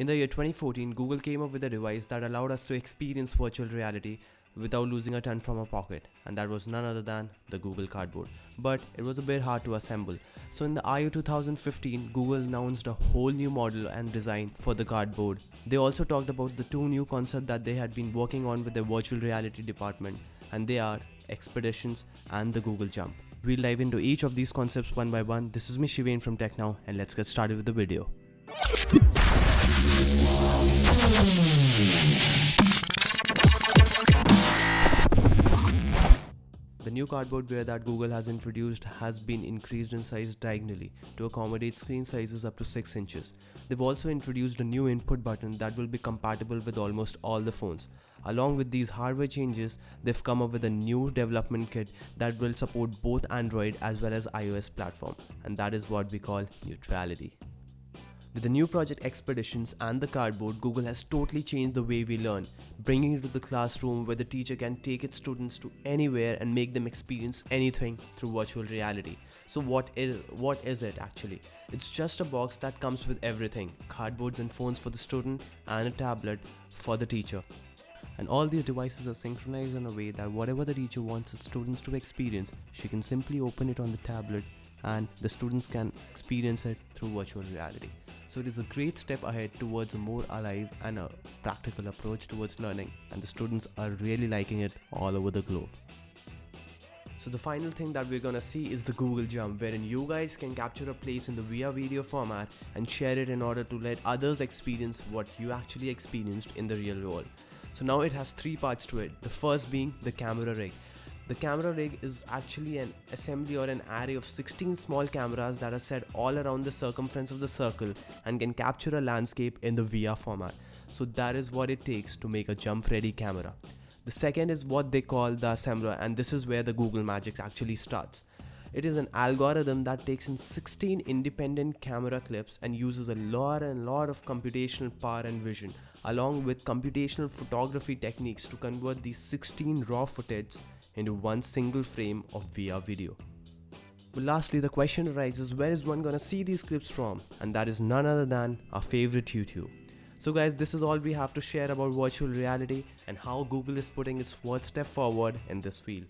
In the year 2014, Google came up with a device that allowed us to experience virtual reality without losing a ton from our pocket, and that was none other than the Google Cardboard. But it was a bit hard to assemble. So in the IO 2015, Google announced a whole new model and design for the Cardboard. They also talked about the two new concepts that they had been working on with their virtual reality department, and they are Expeditions and the Google Jump. We'll dive into each of these concepts one by one. This is me Shivain from Tech Now, and let's get started with the video. The new cardboardware that Google has introduced has been increased in size diagonally to accommodate screen sizes up to 6 inches. They've also introduced a new input button that will be compatible with almost all the phones. Along with these hardware changes, they've come up with a new development kit that will support both Android as well as iOS platform, and that is what we call neutrality. With the new project Expeditions and the Cardboard, Google has totally changed the way we learn, bringing it to the classroom where the teacher can take its students to anywhere and make them experience anything through virtual reality. So what is it actually? It's just a box that comes with everything: cardboards and phones for the student and a tablet for the teacher. And all these devices are synchronized in a way that whatever the teacher wants its students to experience, she can simply open it on the tablet and the students can experience it through virtual reality. So it is a great step ahead towards a more alive and a practical approach towards learning, and the students are really liking it all over the globe. So the final thing that we're gonna see is the Google Jump, wherein you guys can capture a place in the VR video format and share it in order to let others experience what you actually experienced in the real world. So now it has three parts to it. The first being the camera rig. The camera rig is actually an assembly or an array of 16 small cameras that are set all around the circumference of the circle and can capture a landscape in the VR format. So that is what it takes to make a jump ready camera. The second is what they call the assembler, and this is where the Google magic actually starts. It is an algorithm that takes in 16 independent camera clips and uses a lot of computational power and vision, along with computational photography techniques to convert these 16 raw footage into one single frame of VR video. But lastly, the question arises, where is one gonna see these clips from? And that is none other than our favorite YouTube. So guys, this is all we have to share about virtual reality and how Google is putting its first step forward in this field.